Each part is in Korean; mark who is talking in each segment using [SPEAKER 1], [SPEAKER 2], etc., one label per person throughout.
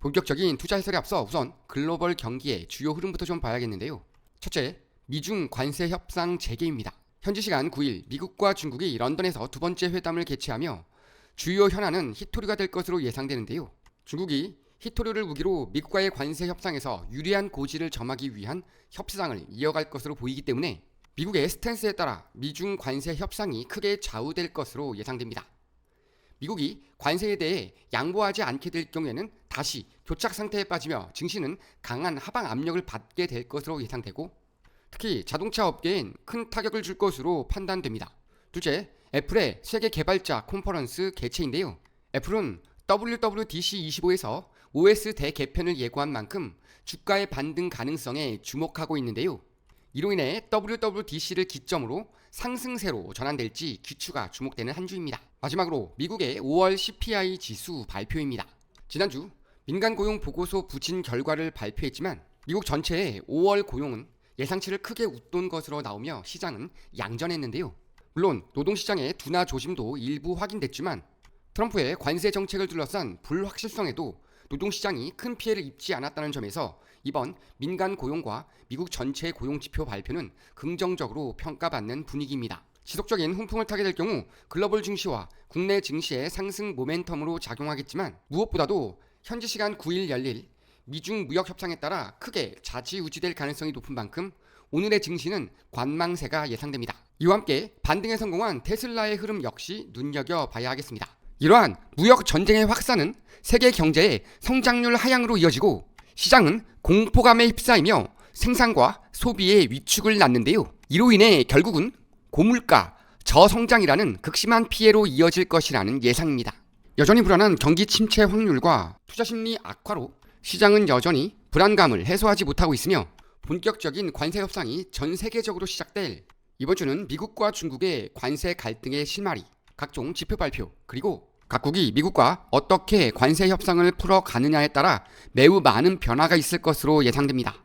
[SPEAKER 1] 본격적인 투자 해설에 앞서 우선 글로벌 경기의 주요 흐름부터 좀 봐야겠는데요. 첫째, 미중 관세 협상 재개입니다. 현지 시간 9일 미국과 중국이 런던에서 두 번째 회담을 개최하며 주요 현안은 히토류가 될 것으로 예상되는데요. 중국이 히토류를 무기로 미국과의 관세 협상에서 유리한 고지를 점하기 위한 협상을 이어갈 것으로 보이기 때문에 미국의 스탠스에 따라 미중 관세 협상이 크게 좌우될 것으로 예상됩니다. 미국이 관세에 대해 양보하지 않게 될 경우에는 다시 교착 상태에 빠지며 증시는 강한 하방 압력을 받게 될 것으로 예상되고, 특히 자동차 업계엔 큰 타격을 줄 것으로 판단됩니다. 둘째, 애플의 세계 개발자 컨퍼런스 개최인데요. 애플은 WWDC25에서 OS 대개편을 예고한 만큼 주가의 반등 가능성에 주목하고 있는데요. 이로 인해 WWDC를 기점으로 상승세로 전환될지 귀추가 주목되는 한 주입니다. 마지막으로 미국의 5월 CPI 지수 발표입니다. 지난주 민간 고용 보고서 부진 결과를 발표했지만 미국 전체의 5월 고용은 예상치를 크게 웃돈 것으로 나오며 시장은 양전했는데요. 물론 노동시장의 둔화 조짐도 일부 확인됐지만 트럼프의 관세 정책을 둘러싼 불확실성에도 노동시장이 큰 피해를 입지 않았다는 점에서 이번 민간 고용과 미국 전체 고용지표 발표는 긍정적으로 평가받는 분위기입니다. 지속적인 훈풍을 타게 될 경우 글로벌 증시와 국내 증시의 상승 모멘텀으로 작용하겠지만 무엇보다도 현지 시간 9일 열릴 미중 무역 협상에 따라 크게 좌지우지될 가능성이 높은 만큼 오늘의 증시는 관망세가 예상됩니다. 이와 함께 반등에 성공한 테슬라의 흐름 역시 눈여겨봐야 하겠습니다. 이러한 무역 전쟁의 확산은 세계 경제의 성장률 하향으로 이어지고 시장은 공포감에 휩싸이며 생산과 소비의 위축을 낳는데요. 이로 인해 결국은 고물가, 저성장이라는 극심한 피해로 이어질 것이라는 예상입니다. 여전히 불안한 경기 침체 확률과 투자 심리 악화로 시장은 여전히 불안감을 해소하지 못하고 있으며 본격적인 관세 협상이 전 세계적으로 시작될 이번 주는 미국과 중국의 관세 갈등의 실마리, 각종 지표 발표, 그리고 각국이 미국과 어떻게 관세 협상을 풀어가느냐에 따라 매우 많은 변화가 있을 것으로 예상됩니다.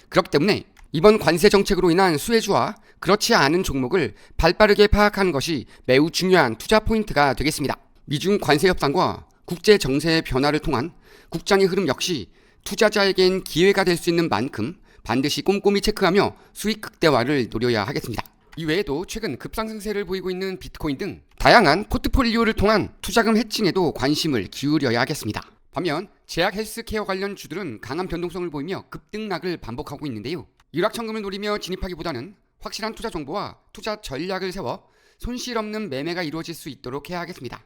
[SPEAKER 1] 그렇기 때문에 이번 관세 정책으로 인한 수혜주와 그렇지 않은 종목을 발빠르게 파악하는 것이 매우 중요한 투자 포인트가 되겠습니다. 미중 관세 협상과 국제 정세의 변화를 통한 국장의 흐름 역시 투자자에겐 기회가 될 수 있는 만큼 반드시 꼼꼼히 체크하며 수익 극대화를 노려야 하겠습니다. 이외에도 최근 급상승세를 보이고 있는 비트코인 등 다양한 포트폴리오를 통한 투자금 해칭에도 관심을 기울여야 하겠습니다. 반면 제약 헬스케어 관련 주들은 강한 변동성을 보이며 급등락을 반복하고 있는데요. 일확천금을 노리며 진입하기보다는 확실한 투자 정보와 투자 전략을 세워 손실 없는 매매가 이루어질 수 있도록 해야 하겠습니다.